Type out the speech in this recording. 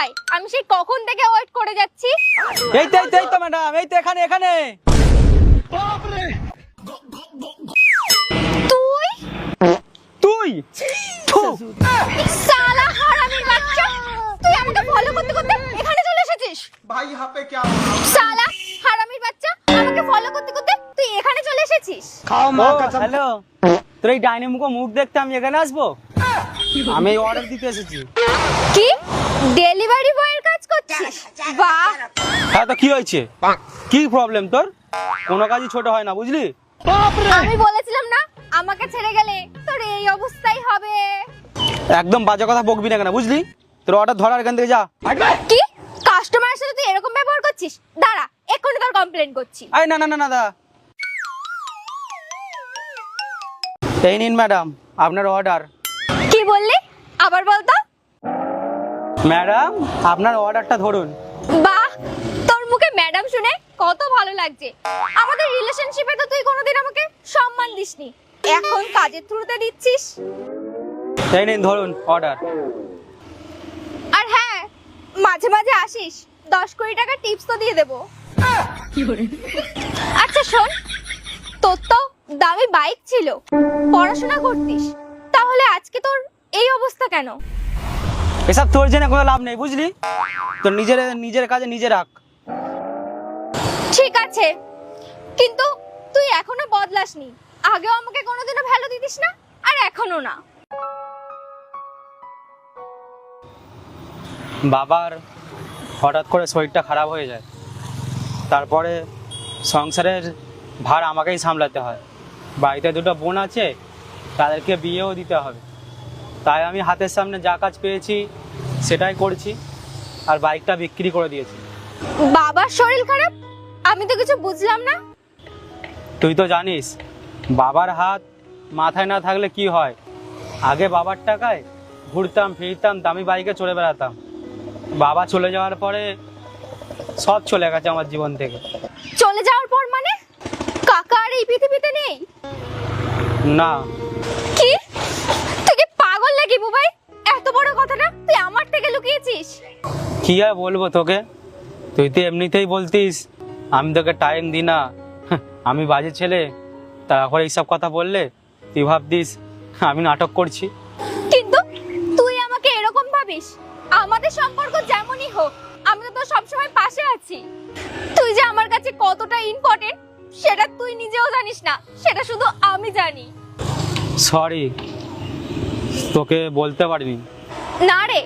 কোথায়? আমি সেই কখন থেকে ওয়েট করে যাচ্ছি। এই তো ম্যাডাম, এই তো এখানে এখানে। তুই তুই থু। শালা হারামির বাচ্চা, তুই আমাকে ফলো করতে করতে এখানে চলে এসেছিস। भाई यहाँ पे क्या শালা হারামির বাচ্চা, আমাকে ফলো করতে করতে তুই এখানে চলে এসেছিস। खाओ माँ कसम হ্যালো, তোর এই ডাইনি মুখো মুখ দেখতে আমি এখানে আসবো? আমি অর্ডার দিতে এসেছি। কি ডেলিভারি বয়ের কাজ করছিস? বাহ, হ্যাঁ, তো কি হয়েছে? কি প্রবলেম তোর? কোনো কাজই ছোট হয় না, বুঝলি? আমি বলেছিলাম না আমাকে ছেড়ে গেলে তোর এই অবস্থাই হবে। একদম বাজে কথা বকবি না কেন, বুঝলি? তোর অর্ডার ধরার এখান থেকে যা। কি কাস্টমারের সাথে তুই এরকম ব্যবহার করছিস? দাঁড়া, এক্ষুনি তোর কমপ্লেন করছি। আরে না না না না দা, এই নিন ম্যাডাম আপনার অর্ডার। কি বললি? আবার বলতো। ম্যাডাম আপনার অর্ডারটা ধরুন। বাহ, তোর মুখে ম্যাডাম শুনে কত ভালো লাগছে। আমাদের রিলেশনশিপে তো তুই কোনোদিন আমাকে সম্মান দিসনি, এখন কাজের থ্রুতে দিচ্ছিস। এই নিন ধরুন অর্ডার। আর হ্যাঁ, মাঝে মাঝে আসিস, 10-20 টাকা টিপস তো দিয়ে দেবো। আচ্ছা শোন, তোর তো দামি বাইক ছিল, পড়াশোনা করতিস, তাহলে আজকে তোর এই অবস্থা কেন? এসব তোর জেনে কোনো লাভ নেই, বুঝলি? তোর নিজের কাজে নিজে রাখ। ঠিক আছে, কিন্তু তুই এখনো বদলাসনি। আগেও আমাকে কোনোদিনও ভ্যালু দিতিস না, আর এখনো না। বাবার হঠাৎ করে শরীরটা খারাপ হয়ে যায়, তারপরে সংসারের ভার আমাকেই সামলাতে হয়। বাড়িতে দুটো বোন আছে, তাদেরকে বিয়েও দিতে হবে, তাই আমি হাতের সামনে যা কাজ পেয়েছি সেটাই করছি, আর বাইকটা বিক্রি করে দিয়েছি। বাবার শরীর খারাপ? আমি তো কিছু বুঝলাম না। তুই তো জানিস বাবার হাত মাথায় না থাকলে কি হয়। আগে বাবার টাকায় ঘুরতাম ফিরতাম, দামি বাইকে চড়ে বেড়াতাম। বাবা চলে যাওয়ার পরে সব চলে গেছে আমার জীবন থেকে। চলে যাওয়ার পর মানে কাকা আর এই পৃথিবীতে নেই? না, কি তুই কি পাগল নাকি বুবাই? এত বড় কথাটা তুই আমার থেকে লুকিয়েছিস। কি আর বলবো তোকে, তুই তো এমনিতেই বলতিস আমি তোকে টাইম দিই না, আমি বাজে ছেলে। তারপর এইসব কথা বললে তুই ভাবতিস আমি নাটক করছি। কিন্তু তুই আমাকে এরকম ভাবিস? আমাদের সম্পর্ক যেমনই হোক, আমি তো তোর সবসময় পাশে আছি। তুই যে আমার কাছে কতটা ইম্পর্টেন্ট সেটা তুই নিজেও জানিস না, সেটা শুধু আমি জানি। সরি, তোকে বলতে পারিনি। না রে,